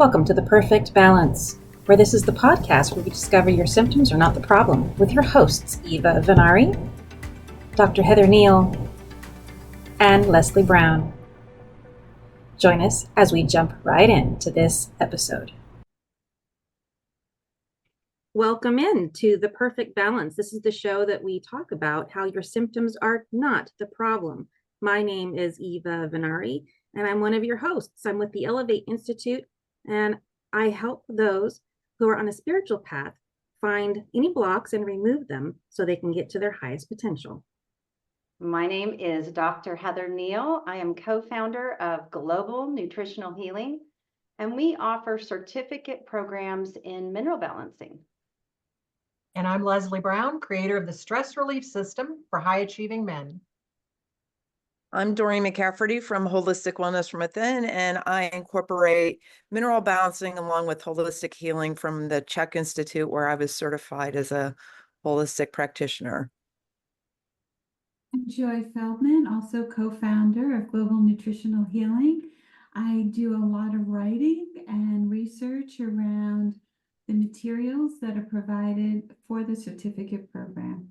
Welcome to The Perfect Balance, where this is the podcast where we discover your symptoms are not the problem, with your hosts, Eva Vennari, Dr. Heather Kneale, and Leslie Brown. Join us as we jump right into this episode. Welcome in to The Perfect Balance. This is the show that we talk about how your symptoms are not the problem. My name is Eva Vennari, and I'm one of your hosts. I'm with the Elevate Institute, and I help those who are on a spiritual path find any blocks and remove them so they can get to their highest potential. My name is Dr. Heather Kneale. I am co-founder of Global Nutritional Healing, and we offer certificate programs in mineral balancing. And I'm Leslie Brown, creator of the Stress Relief System for High Achieving Men. I'm Doreen McCafferty from Holistic Wellness from Within, and I incorporate mineral balancing along with holistic healing from the Czech Institute, where I was certified as a holistic practitioner. I'm Joy Feldman, also co-founder of Global Nutritional Healing. I do a lot of writing and research around the materials that are provided for the certificate program.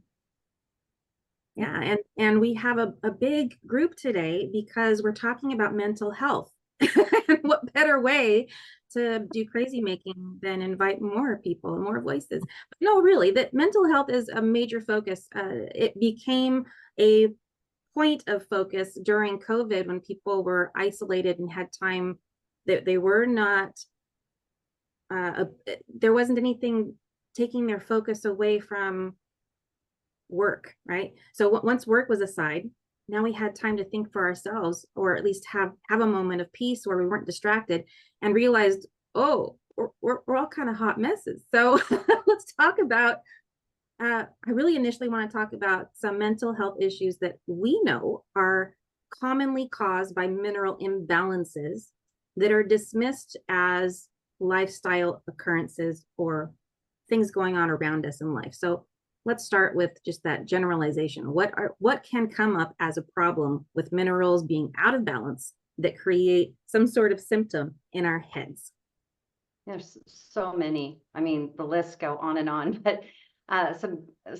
Yeah, and we have a big group today because we're talking about mental health. And what better way to do crazy making than invite more people, more voices? But no, really, that mental health is a major focus. It became a point of focus during COVID when people were isolated and had time that they were not, there wasn't anything taking their focus away from work, right? So once work was aside, now we had time to think for ourselves, or at least have a moment of peace where we weren't distracted and realized, oh, we're all kind of hot messes. So let's talk about, I really initially want to talk about some mental health issues that we know are commonly caused by mineral imbalances that are dismissed as lifestyle occurrences or things going on around us in life. So let's start with just that generalization. What can come up as a problem with minerals being out of balance that create some sort of symptom in our heads? There's so many. I mean, the lists go on and on, but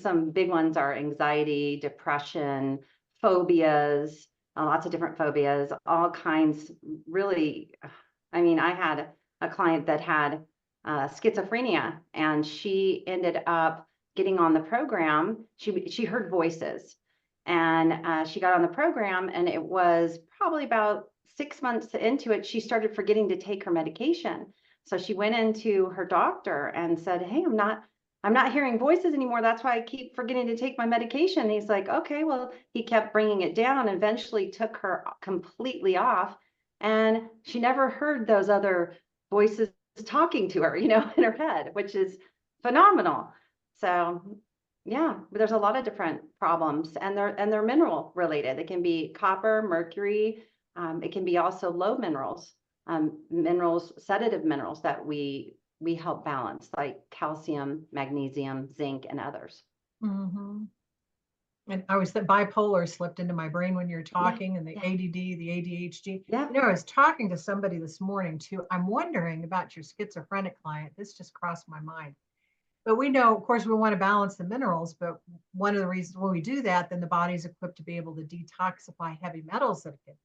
some big ones are anxiety, depression, phobias, lots of different phobias, all kinds. Really, I mean, I had a client that had schizophrenia, and she ended up getting on the program. She heard voices, and she got on the program, and it was probably about 6 months into it, she started forgetting to take her medication. So she went into her doctor and said, "Hey, I'm not hearing voices anymore. That's why I keep forgetting to take my medication." And he's like, "Okay." Well, he kept bringing it down, and eventually took her completely off, and she never heard those other voices talking to her, in her head, which is phenomenal. So yeah, there's a lot of different problems, and they're mineral related. It can be copper, mercury. It can be also low minerals, sedative minerals that we help balance, like calcium, magnesium, zinc, and others. Mm-hmm. And I was, the bipolar slipped into my brain when you're talking, and the ADD, the ADHD. Yeah. I was talking to somebody this morning too. I'm wondering about your schizophrenic client. This just crossed my mind. But we know, of course, we want to balance the minerals, but one of the reasons when we do that, then the body's equipped to be able to detoxify heavy metals that can.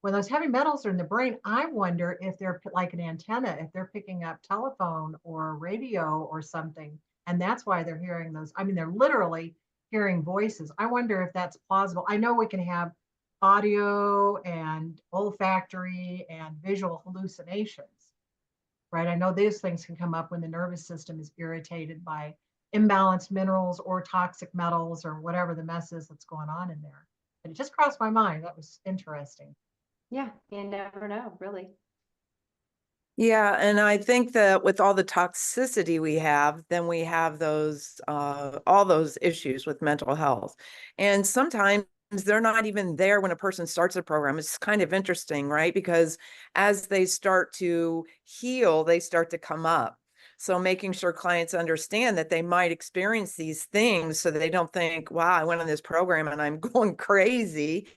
When those heavy metals are in the brain, I wonder if they're like an antenna, if they're picking up telephone or radio or something, and that's why they're hearing those. I mean, they're literally hearing voices. I wonder if that's plausible. I know we can have audio and olfactory and visual hallucinations, right? I know these things can come up when the nervous system is irritated by imbalanced minerals or toxic metals or whatever the mess is that's going on in there. And it just crossed my mind. That was interesting. Yeah, you never know, really. Yeah, and I think that with all the toxicity we have, then we have those all those issues with mental health. And sometimes they're not even there when a person starts a program. It's kind of interesting, right? Because as they start to heal, they start to come up. So making sure clients understand that they might experience these things so that they don't think, wow, I went on this program and I'm going crazy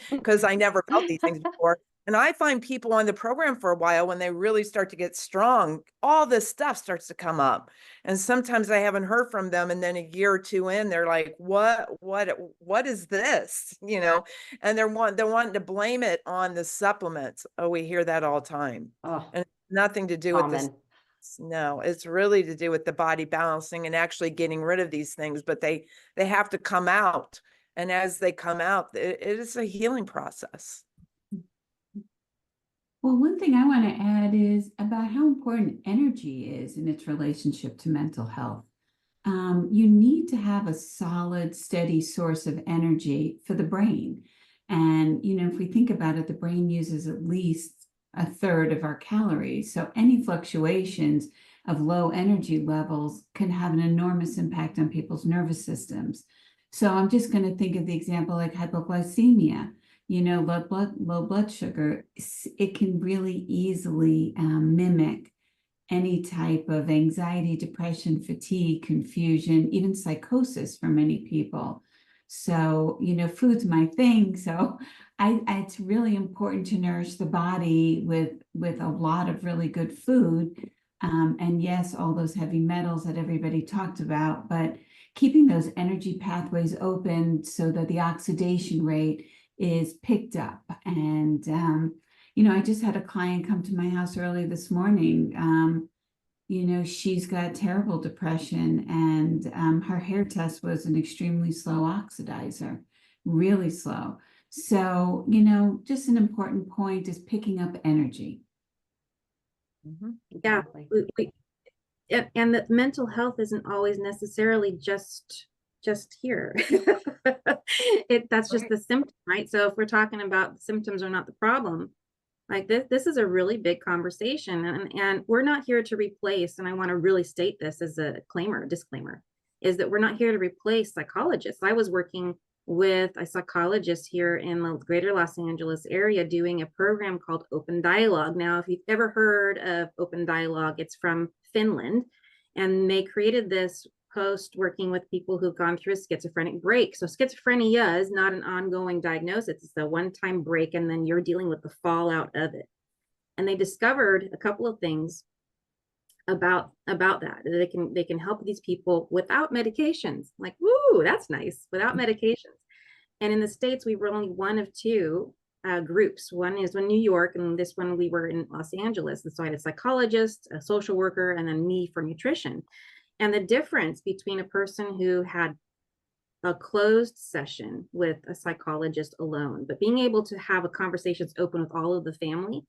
because I never felt these things before. And I find people on the program for a while, when they really start to get strong, all this stuff starts to come up. And sometimes I haven't heard from them. And then a year or two in, they're like, what is this? You know, and they're wanting to blame it on the supplements. Oh, we hear that all the time. Oh, And nothing to do with this. common. No, it's really to do with the body balancing and actually getting rid of these things, but they have to come out. And as they come out, it is a healing process. Well, one thing I want to add is about how important energy is in its relationship to mental health. You need to have a solid, steady source of energy for the brain. And, you know, if we think about it, the brain uses at least a third of our calories. So any fluctuations of low energy levels can have an enormous impact on people's nervous systems. So I'm just going to think of the example like hypoglycemia. You know, low blood sugar, it can really easily mimic any type of anxiety, depression, fatigue, confusion, even psychosis for many people. So, you know, food's my thing. So it's really important to nourish the body with a lot of really good food. And yes, all those heavy metals that everybody talked about, but keeping those energy pathways open so that the oxidation rate is picked up. And, you know, I just had a client come to my house early this morning. You know, she's got terrible depression, and her hair test was an extremely slow oxidizer, really slow. So, you know, just an important point is picking up energy. Yeah. Exactly. And that mental health isn't always necessarily just here. That's just Right. the symptom, right? So if we're talking about the symptoms are not the problem, like this is a really big conversation, and we're not here to replace, and I want to really state this as a disclaimer, is that we're not here to replace psychologists. I was working with a psychologist here in the greater Los Angeles area doing a program called Open Dialogue. Now, if you've ever heard of Open Dialogue, it's from Finland, and they created this post working with people who've gone through a schizophrenic break. So schizophrenia is not an ongoing diagnosis. It's a one-time break, and then you're dealing with the fallout of it. And they discovered a couple of things about that. They can help these people without medications. Like, woo, that's nice, without medications. And in the States, we were only one of two groups. One is in New York, and this one we were in Los Angeles. And so I had a psychologist, a social worker, and then me for nutrition. And the difference between a person who had a closed session with a psychologist alone, but being able to have a conversations open with all of the family,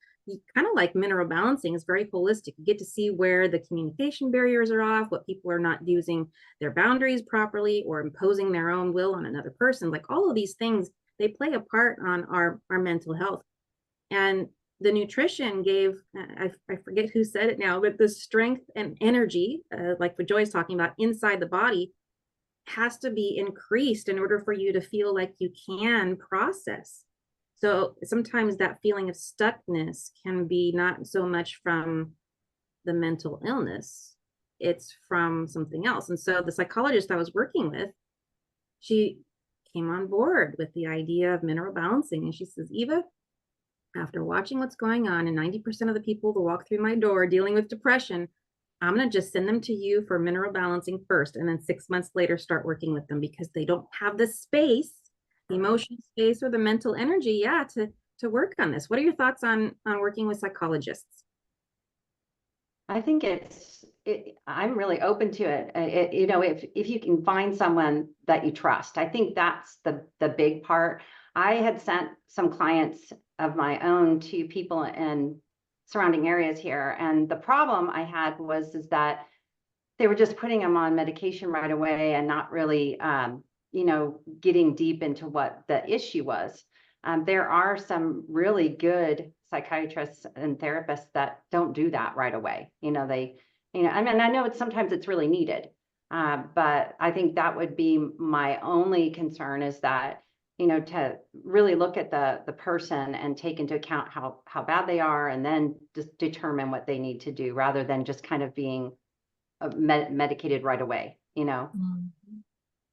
kind of like mineral balancing, is very holistic. You get to see where the communication barriers are off, what people are not using their boundaries properly or imposing their own will on another person. Like all of these things, they play a part on our mental health. And the nutrition gave, I forget who said it now, but the strength and energy, like what Joy's talking about, inside the body has to be increased in order for you to feel like you can process. So sometimes that feeling of stuckness can be not so much from the mental illness, it's from something else. And so the psychologist I was working with, she came on board with the idea of mineral balancing. And she says, Eva, after watching what's going on, and 90% of the people that walk through my door dealing with depression, I'm going to just send them to you for mineral balancing first. And then 6 months later, start working with them, because they don't have the space, the emotional space, or the mental energy, to work on this. What are your thoughts on working with psychologists? I think I'm really open to it. You know, if you can find someone that you trust, I think that's the big part. I had sent some clients of my own to people in surrounding areas here, and the problem I had is that they were just putting them on medication right away and not really, you know, getting deep into what the issue was. There are some really good psychiatrists and therapists that don't do that right away. You know, I mean, I know sometimes it's really needed, but I think that would be my only concern, is that, you know, to really look at the person and take into account how bad they are, and then just determine what they need to do, rather than just kind of being medicated right away, you know? Mhm.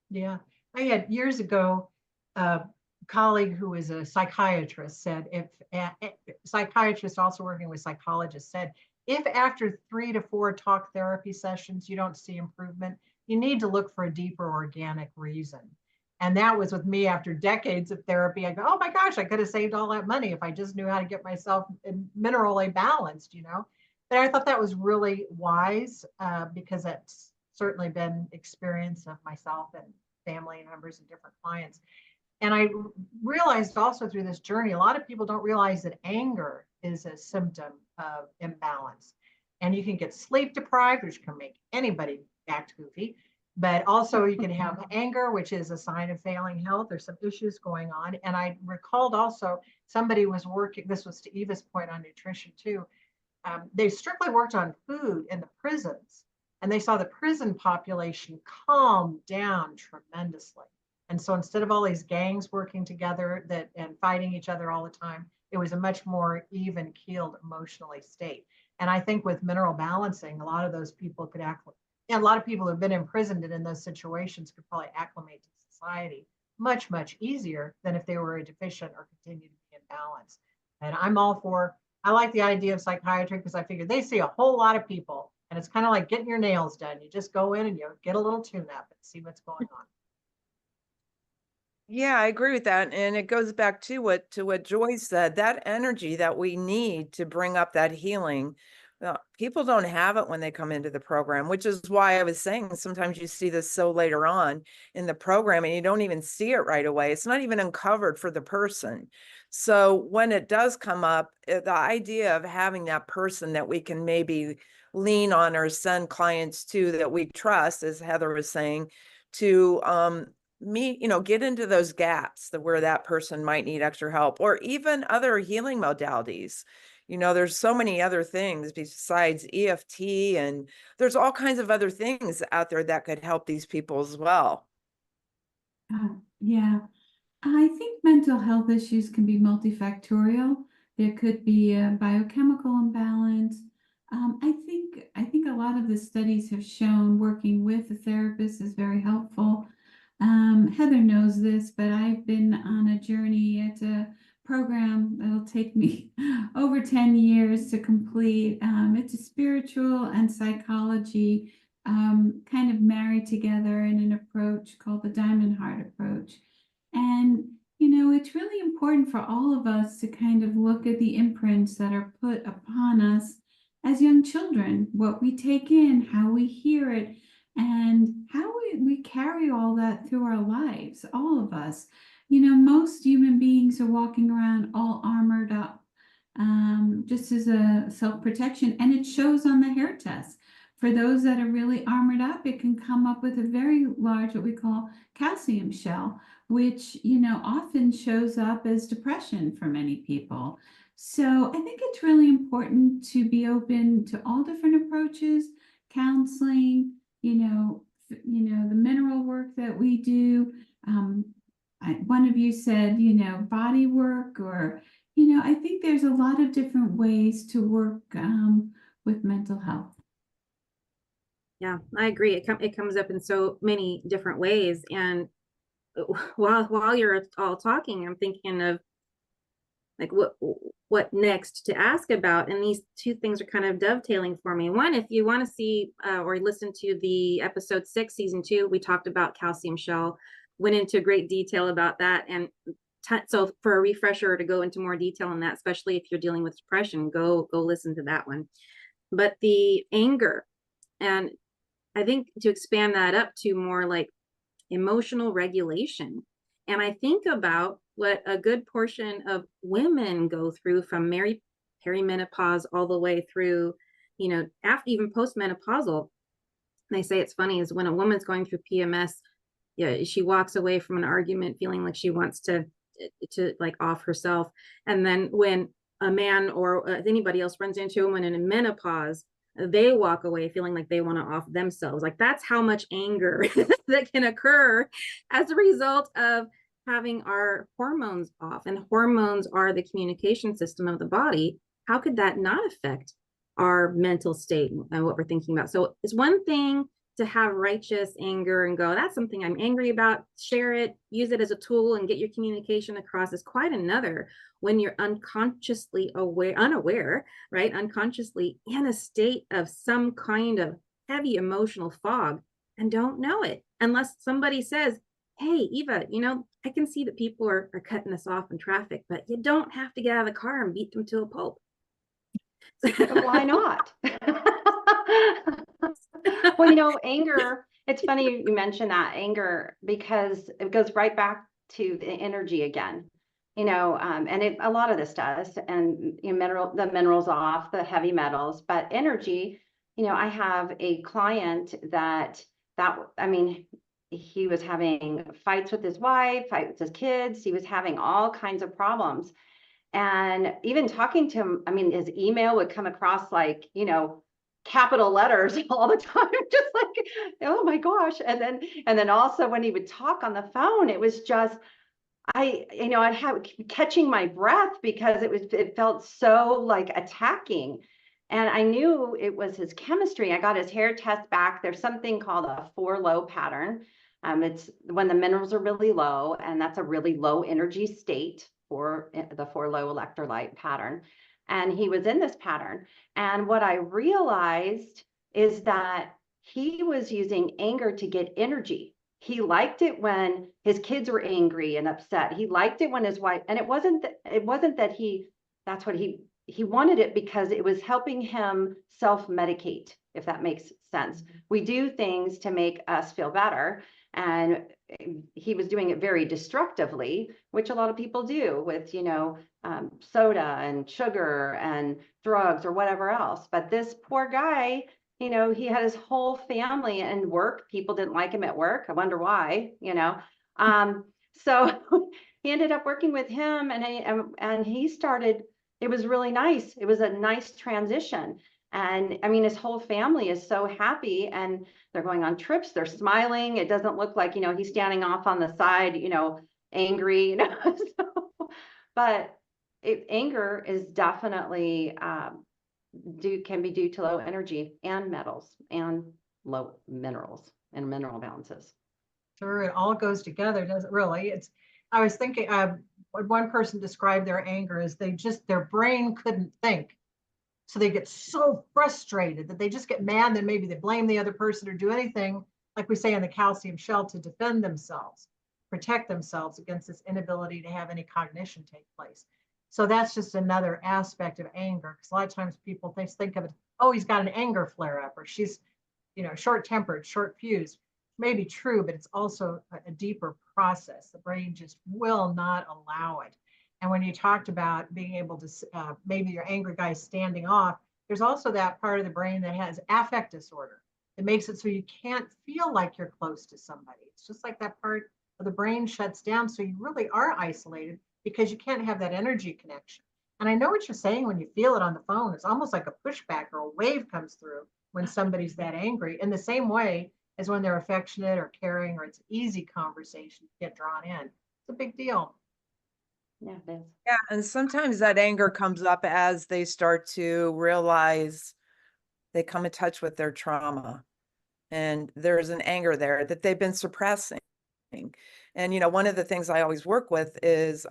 Yeah. I had years ago, colleague who is a psychiatrist said, if psychiatrist also working with psychologists said, if after 3 to 4 talk therapy sessions you don't see improvement, you need to look for a deeper organic reason. And that was with me after decades of therapy. I go, oh my gosh, I could have saved all that money if I just knew how to get myself minerally balanced, you know. But I thought that was really wise because that's certainly been experience of myself and family members and different clients. And I realized also through this journey, a lot of people don't realize that anger is a symptom of imbalance. And you can get sleep deprived, which can make anybody act goofy. But also you can have anger, which is a sign of failing health. There's some issues going on. And I recalled also somebody was working, this was to Eva's point on nutrition too. They strictly worked on food in the prisons. And they saw the prison population calm down tremendously. And so instead of all these gangs working together and fighting each other all the time, it was a much more even keeled emotionally state. And I think with mineral balancing, a lot of those people could and a lot of people who've been imprisoned and in those situations could probably acclimate to society much, much easier than if they were deficient or continue to be imbalanced. And I'm all for, I like the idea of psychiatry because I figure they see a whole lot of people and it's kind of like getting your nails done. You just go in and you get a little tune up and see what's going on. Yeah, I agree with that. And it goes back to what Joyce said, that energy that we need to bring up that healing. People don't have it when they come into the program, which is why I was saying sometimes you see this so later on in the program and you don't even see it right away. It's not even uncovered for the person. So when it does come up, the idea of having that person that we can maybe lean on or send clients to that we trust, as Heather was saying, to get into those gaps where that person might need extra help, or even other healing modalities. There's so many other things besides EFT, and there's all kinds of other things out there that could help these people as well. Yeah, I think mental health issues can be multifactorial. There could be a biochemical imbalance. I think a lot of the studies have shown working with a therapist is very helpful. Heather knows this, but I've been on a journey at a program that'll take me over 10 years to complete. It's a spiritual and psychology kind of married together in an approach called the Diamond Heart approach. And, it's really important for all of us to kind of look at the imprints that are put upon us as young children, what we take in, how we hear it, and how we carry all that through our lives, all of us. Most human beings are walking around all armored up, just as a self-protection, and it shows on the hair test. For those that are really armored up, it can come up with a very large, what we call calcium shell, which, often shows up as depression for many people. So I think it's really important to be open to all different approaches, counseling, the mineral work that we do. One of you said, body work, or, I think there's a lot of different ways to work with mental health. Yeah, I agree. It comes up in so many different ways. And while you're all talking, I'm thinking of like what next to ask about. And these two things are kind of dovetailing for me. One, if you want to see or listen to the episode 6, season 2, we talked about calcium shell, went into great detail about that. And so for a refresher to go into more detail on that, especially if you're dealing with depression, go listen to that one. But the anger, and I think to expand that up to more like emotional regulation. And I think about what a good portion of women go through from perimenopause all the way through, after even postmenopausal. They say it's funny is when a woman's going through PMS, she walks away from an argument feeling like she wants to like off herself. And then when a man or anybody else runs into a woman in menopause, they walk away feeling like they want to off themselves. Like that's how much anger that can occur as a result of having our hormones off. And hormones are the communication system of the body. How could that not affect our mental state and what we're thinking about? So it's one thing to have righteous anger and go, that's something I'm angry about, share it, use it as a tool and get your communication across, is quite another when you're unconsciously unaware, right? Unconsciously in a state of some kind of heavy emotional fog and don't know it unless somebody says, hey, Eva, I can see that people are cutting us off in traffic, but you don't have to get out of the car and beat them to a pulp. But why not? Well, anger, it's funny you mentioned that anger, because it goes right back to the energy again, and a lot of this does, and the minerals off, the heavy metals, but energy, I have a client that he was having fights with his wife, fights with his kids, he was having all kinds of problems. And even talking to him, his email would come across like, capital letters all the time, just like, oh my gosh. And then also when he would talk on the phone, it was just, I'd have catching my breath because it felt so like attacking. And I knew it was his chemistry. I got his hair test back. There's something called a 4-low pattern. It's when the minerals are really low, and that's a really low energy state for the 4-low electrolyte pattern. And he was in this pattern. And what I realized is that he was using anger to get energy. He liked it when his kids were angry and upset. He liked it when his wife, and it wasn't that that's what he wanted it, because it was helping him self-medicate, if that makes sense. We do things to make us feel better. And he was doing it very destructively, which a lot of people do with, soda and sugar and drugs or whatever else. But this poor guy, he had his whole family and work. People didn't like him at work. I wonder why, So he ended up working with him, and he started, it was really nice. It was a nice transition. And his whole family is so happy, and they're going on trips. They're smiling. It doesn't look like, he's standing off on the side, angry, but anger is definitely, can be due to low energy and metals and low minerals and mineral balances. Sure, it all goes together, does it really? I was thinking, one person described their anger as their brain couldn't think. So they get so frustrated that they just get mad, then maybe they blame the other person or do anything, like we say in the calcium shell, to defend themselves, protect themselves against this inability to have any cognition take place. So that's just another aspect of anger, because a lot of times people think of it, oh, he's got an anger flare up, or she's, short-tempered, short-fused. Maybe true, but it's also a deeper process. The brain just will not allow it. And when you talked about being able to, maybe your angry guy standing off, there's also that part of the brain that has affect disorder. It makes it so you can't feel like you're close to somebody. It's just like that part of the brain shuts down. So you really are isolated because you can't have that energy connection. And I know what you're saying when you feel it on the phone. It's almost like a pushback or a wave comes through when somebody's that angry, in the same way as when they're affectionate or caring, or it's easy conversation to get drawn in. It's a big deal. Yeah, it is. Yeah, and sometimes that anger comes up as they start to realize they come in touch with their trauma, and there's an anger there that they've been suppressing. And one of the things I always work with is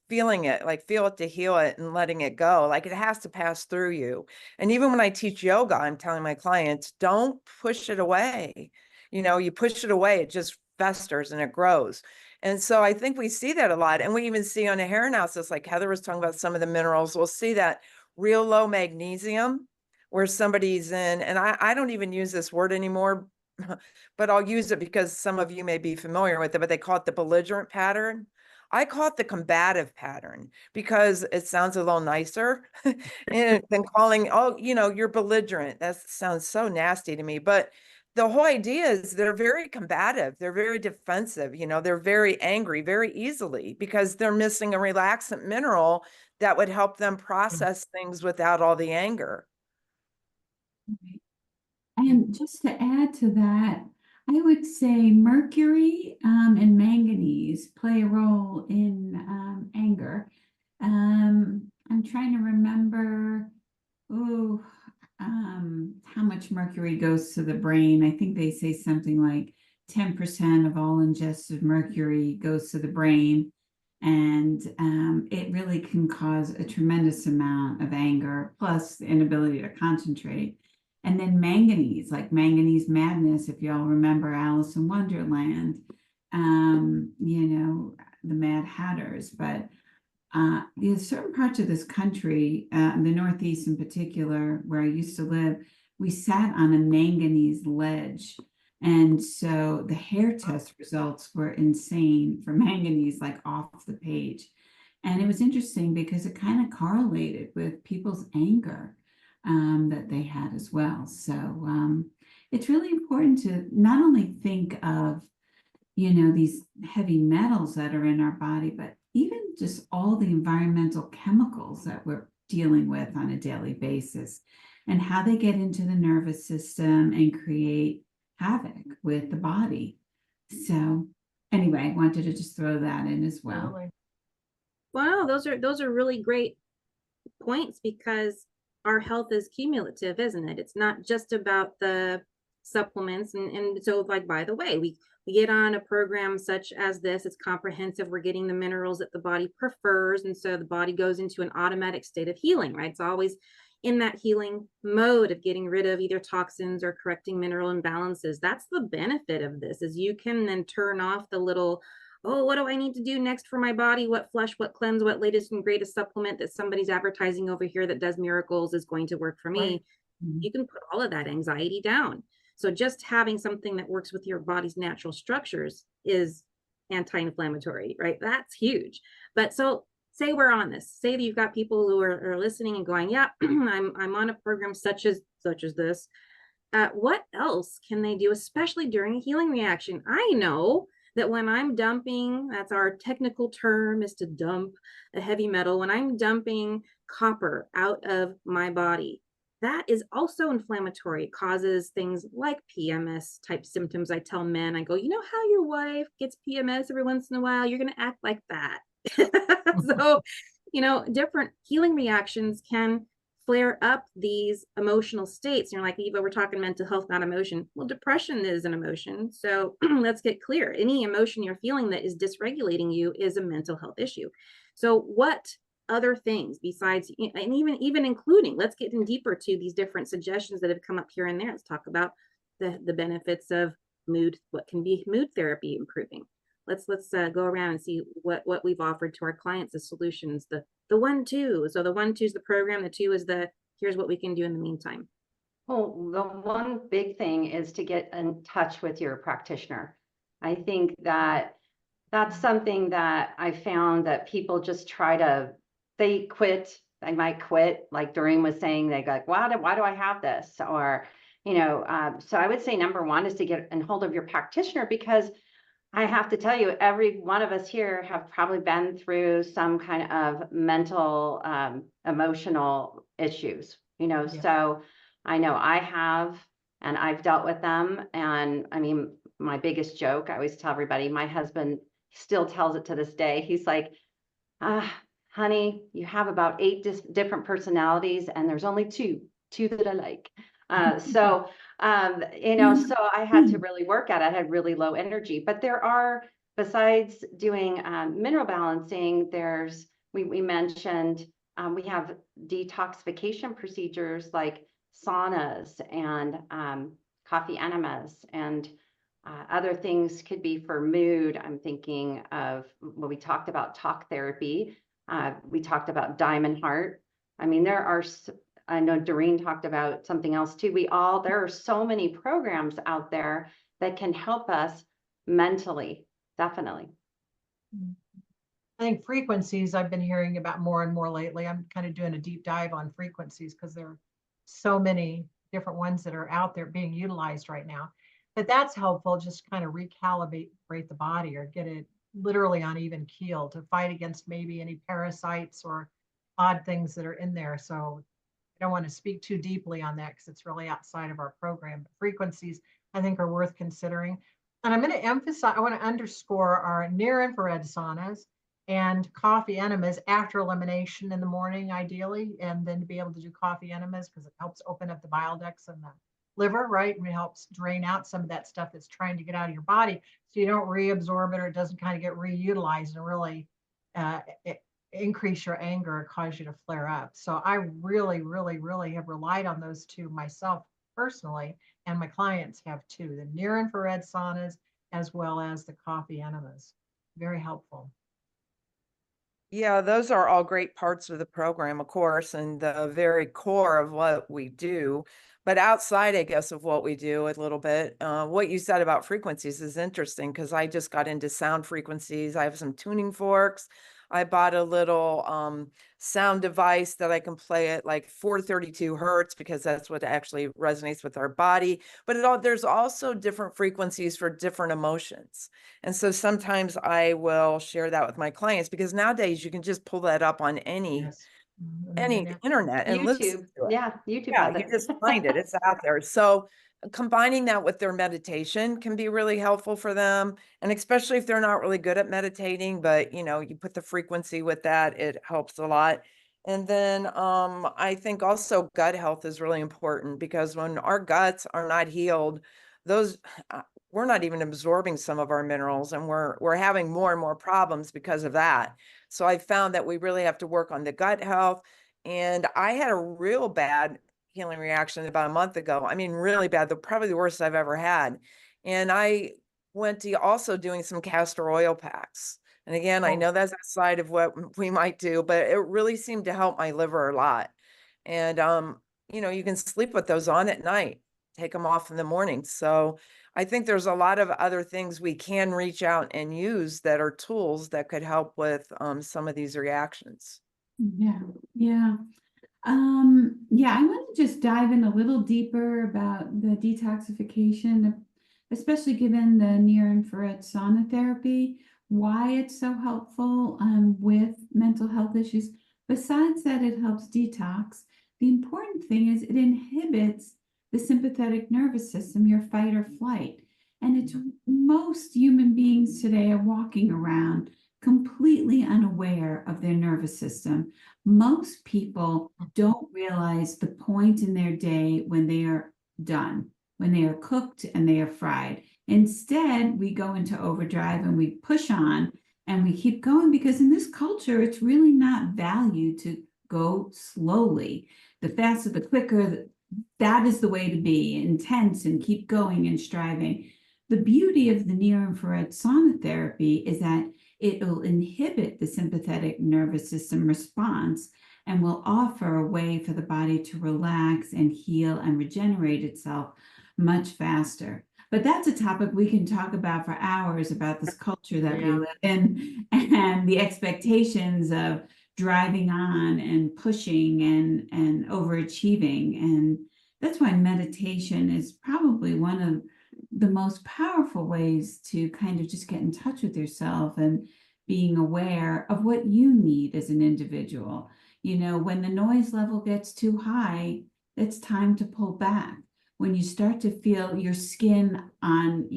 feeling it, like feel it to heal it and letting it go. Like it has to pass through you. And even when I teach yoga, I'm telling my clients, don't push it away. You push it away, it just festers and it grows. And so I think we see that a lot. And we even see on a hair analysis, like Heather was talking about some of the minerals, we'll see that real low magnesium where somebody's in, and I don't even use this word anymore, but I'll use it because some of you may be familiar with it, but they call it the belligerent pattern. I call it the combative pattern because it sounds a little nicer than calling, oh, you're belligerent. That sounds so nasty to me. But the whole idea is they're very combative. They're very defensive. They're very angry very easily because they're missing a relaxant mineral that would help them process things without all the anger. Right. And just to add to that, I would say mercury and manganese play a role in anger. I'm trying to remember how much mercury goes to the brain. I think they say something like 10% of all ingested mercury goes to the brain. And it really can cause a tremendous amount of anger, plus the inability to concentrate. And then manganese, like manganese madness, if y'all remember Alice in Wonderland, you know, the Mad Hatters. But there's certain parts of this country, the Northeast in particular, where I used to live, we sat on a manganese ledge. And so the hair test results were insane for manganese, like off the page. And it was interesting because it kind of correlated with people's anger that they had as well. So it's really important to not only think of, you know, these heavy metals that are in our body, but even just all the environmental chemicals that we're dealing with on a daily basis and how they get into the nervous system and create havoc with the body. So anyway, I wanted to just throw that in as well. Totally. Wow, those are really great points, because our health is cumulative, isn't it? It's not just about the supplements. And so, like, by the way, we get on a program such as this, it's comprehensive. We're getting the minerals that the body prefers. And so the body goes into an automatic state of healing, right? It's always in that healing mode of getting rid of either toxins or correcting mineral imbalances. That's the benefit of this, is you can then turn off the little, oh, what do I need to do next for my body? What flush, what cleanse, what latest and greatest supplement that somebody's advertising over here that does miracles is going to work for me. Right. You can put all of that anxiety down. So just having something that works with your body's natural structures is anti-inflammatory, right? That's huge. But so say we're on this, say that you've got people who are listening and going, yeah, I'm on a program such as this. What else can they do, especially during a healing reaction? I know that when I'm dumping, that's our technical term, is to dump a heavy metal. When I'm dumping copper out of my body, that is also inflammatory. It causes things like PMS type symptoms. I tell men, I go, you know how your wife gets PMS every once in a while? You're going to act like that. So, you know, different healing reactions can flare up these emotional states. You're like, Eva, we're talking mental health, not emotion. Well, depression is an emotion. So let's get clear. Any emotion you're feeling that is dysregulating you is a mental health issue. So what other things besides, and even including, let's get in deeper to these different suggestions that have come up here and there. Let's talk about the benefits of mood. What can be mood therapy improving? Let's go around and see what we've offered to our clients as solutions. The 1-2. So the 1-2 is the program. The 2 is here's what we can do in the meantime. Well, the one big thing is to get in touch with your practitioner. I think that that's something that I found that people just they quit. They might quit. Like Doreen was saying, they go like, why do I have this? Or, you know, so I would say number one is to get in hold of your practitioner, because I have to tell you, every one of us here have probably been through some kind of mental, emotional issues, you know, Yeah. so I know I have, and I've dealt with them. And I mean, my biggest joke, I always tell everybody, my husband still tells it to this day. He's like, honey, you have about 8 different personalities, and there's only two that I like. You know, so I had to really work at it. I had really low energy, but there are, besides doing mineral balancing, we mentioned, we have detoxification procedures like saunas and coffee enemas, and other things could be for mood. I'm thinking of what we talked about, talk therapy. We talked about Diamond Heart. I mean, I know Doreen talked about something else too. There are so many programs out there that can help us mentally, definitely. I think frequencies I've been hearing about more and more lately. I'm kind of doing a deep dive on frequencies because there are so many different ones that are out there being utilized right now. But that's helpful, just kind of recalibrate the body or get it literally on even keel to fight against maybe any parasites or odd things that are in there. So I don't want to speak too deeply on that because it's really outside of our program. But frequencies, I think, are worth considering. And I'm going to emphasize, I want to underscore our near infrared saunas and coffee enemas after elimination in the morning, ideally, and then to be able to do coffee enemas because it helps open up the bile ducts and the liver, right? And it helps drain out some of that stuff that's trying to get out of your body, so you don't reabsorb it, or it doesn't kind of get reutilized and really increase your anger or cause you to flare up. So I really, really, really have relied on those two myself personally, and my clients have too, the near infrared saunas as well as the coffee enemas. Very helpful. Yeah, those are all great parts of the program, of course, and the very core of what we do. But outside, I guess, of what we do a little bit, what you said about frequencies is interesting because I just got into sound frequencies. I have some tuning forks. I bought a little sound device that I can play at like 432 hertz because that's what actually resonates with our body. But there's also different frequencies for different emotions. And so sometimes I will share that with my clients because nowadays you can just pull that up on any Yes. On the any internet and listen YouTube. to it. Yeah, YouTube Yeah, has you it. just find it. It's out there. So combining that with their meditation can be really helpful for them. And especially if they're not really good at meditating, but you put the frequency with that, it helps a lot. And then I think also gut health is really important because when our guts are not healed, those we're not even absorbing some of our minerals, and we're having more and more problems because of that. So I found that we really have to work on the gut health. And I had a real bad healing reaction about a month ago. I mean, really bad, probably the worst I've ever had. And I went to also doing some castor oil packs. And again, I Oh, know that's outside of what we might do, but it really seemed to help my liver a lot. And you can sleep with those on at night, take them off in the morning. So I think there's a lot of other things we can reach out and use that are tools that could help with some of these reactions. Yeah, yeah. Yeah, I want to just dive in a little deeper about the detoxification, especially given the near infrared sauna therapy, why it's so helpful with mental health issues. Besides that, it helps detox. The important thing is it inhibits the sympathetic nervous system, your fight or flight. And it's most human beings today are walking around completely unaware of their nervous system. Most people don't realize the point in their day when they are done, when they are cooked and they are fried. Instead, we go into overdrive and we push on and we keep going because in this culture, it's really not valued to go slowly. The faster, the quicker, that is the way to be, intense and keep going and striving. The beauty of the near infrared sauna therapy is that it will inhibit the sympathetic nervous system response and will offer a way for the body to relax and heal and regenerate itself much faster. But that's a topic we can talk about for hours about this culture that we live in and the expectations of driving on and pushing and overachieving. And that's why meditation is probably one of the most powerful ways to kind of just get in touch with yourself and being aware of what you need as an individual. When the noise level gets too high, it's time to pull back. When you start to feel your skin on,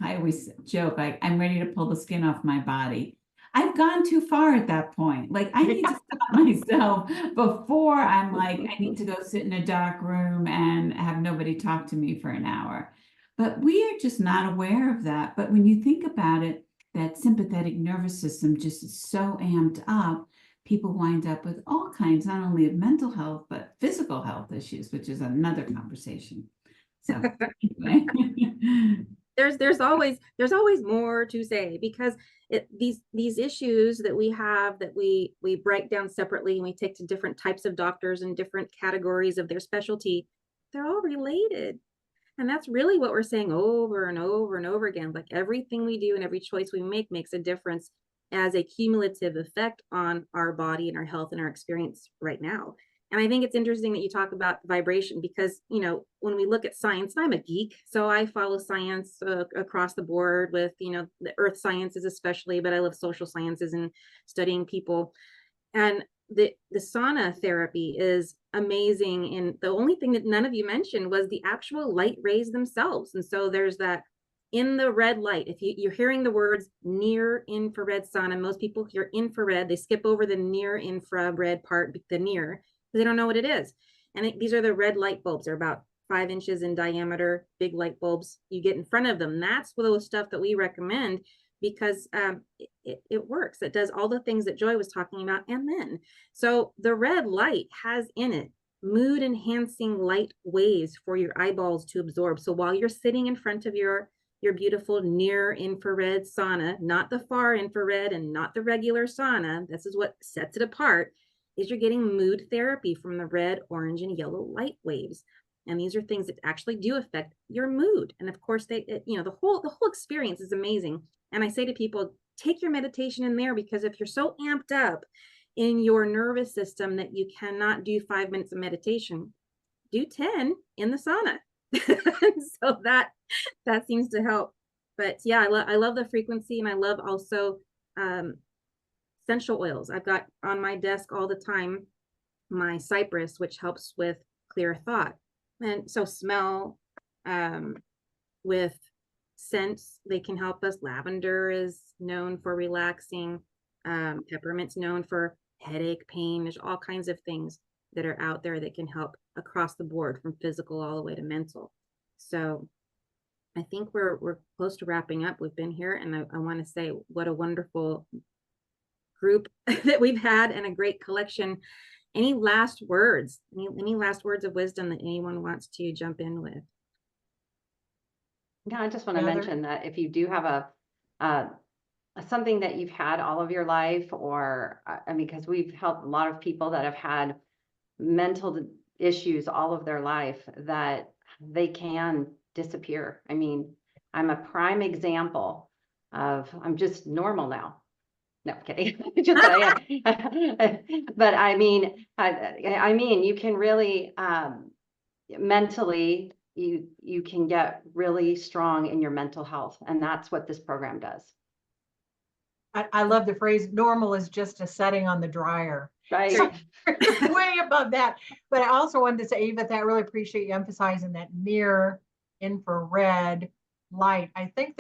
I always joke, like, I'm ready to pull the skin off my body. I've gone too far at that point. Like, I need to stop myself before I'm like, I need to go sit in a dark room and have nobody talk to me for an hour. But we are just not aware of that. But when you think about it, that sympathetic nervous system just is so amped up, people wind up with all kinds, not only of mental health, but physical health issues, which is another conversation. So anyway. there's always more to say because these issues that we have that we break down separately and we take to different types of doctors and different categories of their specialty, they're all related. And that's really what we're saying over and over and over again. Like everything we do and every choice we make makes a difference as a cumulative effect on our body and our health and our experience right now. And I think it's interesting that you talk about vibration because, when we look at science, I'm a geek, so I follow science across the board with, the earth sciences especially, but I love social sciences and studying people. And the sauna therapy is amazing. And the only thing that none of you mentioned was the actual light rays themselves. And so there's that in the red light. If you're hearing the words near infrared sauna, most people hear infrared, they skip over the near infrared part, the near, because they don't know what it is. And these are the red light bulbs. They're about 5 inches in diameter, big light bulbs. You get in front of them. That's the stuff that we recommend because it works. It does all the things that Joy was talking about. And then, so the red light has in it mood enhancing light waves for your eyeballs to absorb. So while you're sitting in front of your beautiful near infrared sauna, not the far infrared and not the regular sauna, this is what sets it apart, is you're getting mood therapy from the red, orange, and yellow light waves. And these are things that actually do affect your mood. And of course, the whole experience is amazing. And I say to people, take your meditation in there, because if you're so amped up in your nervous system that you cannot do 5 minutes of meditation, do 10 in the sauna. So that seems to help. But yeah, I love the frequency, and I love also essential oils. I've got on my desk all the time my cypress, which helps with clear thought. And so smell, with scents, they can help us. Lavender is known for relaxing. Peppermint's known for headache, pain. There's all kinds of things that are out there that can help across the board, from physical all the way to mental. So I think we're close to wrapping up. We've been here, and I want to say what a wonderful group that we've had, and a great collection. Any last words? Any last words of wisdom that anyone wants to jump in with? Yeah, I just want to Heather? mention that if you do have something that you've had all of your life, or I mean, because we've helped a lot of people that have had mental issues all of their life, that they can disappear. I mean, I'm a prime example of, I'm just normal now. No, I'm kidding. Just I am. But I mean, you can really mentally, you can get really strong in your mental health, and that's what this program does. I love the phrase, normal is just a setting on the dryer. Right. So way above that. But I also wanted to say, Eva, that I really appreciate you emphasizing that near infrared light. I think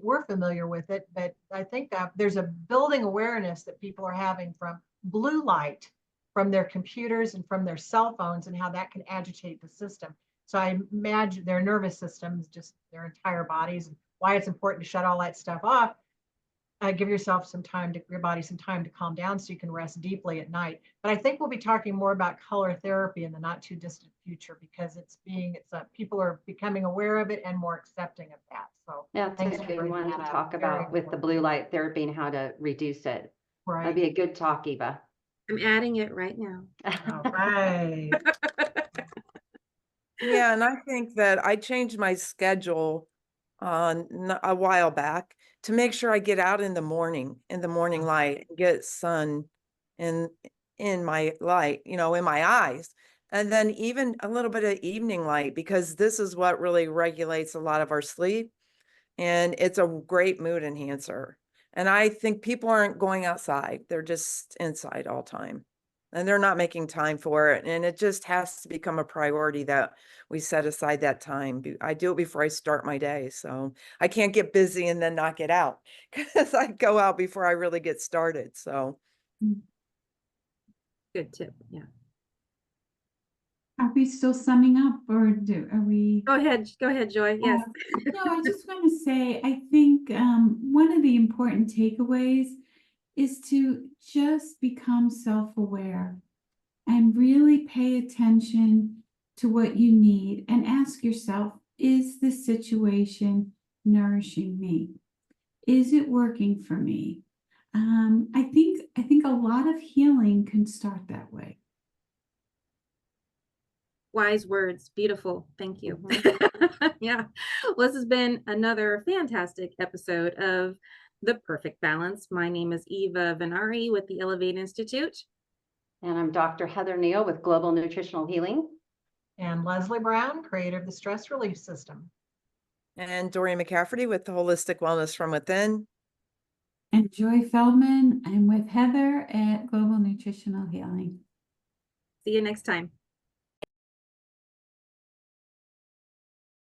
we're familiar with it, but I think there's a building awareness that people are having from blue light from their computers and from their cell phones, and how that can agitate the system. So I imagine their nervous systems, just their entire bodies, and why it's important to shut all that stuff off. Give your body some time to calm down, so you can rest deeply at night. But I think we'll be talking more about color therapy in the not too distant future, because people are becoming aware of it and more accepting of that. So Yeah, it's thanks a for good bringing one that to up. talk Very about with the important. blue light therapy and how to reduce it. Right. That'd be a good talk, Eva. I'm adding it right now. All right. Yeah, and I think that I changed my schedule a while back to make sure I get out in the morning light, and get sun in my light, in my eyes. And then even a little bit of evening light, because this is what really regulates a lot of our sleep. And it's a great mood enhancer. And I think people aren't going outside. They're just inside all time. And they're not making time for it. And it just has to become a priority that we set aside that time. I do it before I start my day. So I can't get busy and then not get out, because I go out before I really get started. So Good tip. Yeah. Are we still summing up, or are we? Go ahead, Joy. Yes. No, I just want to say, I think one of the important takeaways is to just become self-aware and really pay attention to what you need, and ask yourself, is this situation nourishing me? Is it working for me? I think a lot of healing can start that way. Wise words. Beautiful. Thank you. Yeah. Well, this has been another fantastic episode of The Perfect Balance. My name is Eva Vennari with the Elevate Institute. And I'm Dr. Heather Kneale with Global Nutritional Healing. And Leslie Brown, creator of the Stress Relief System. and Doreen McCafferty with the Holistic Wellness from Within. And Joy Feldman. I'm with Heather at Global Nutritional Healing. See you next time.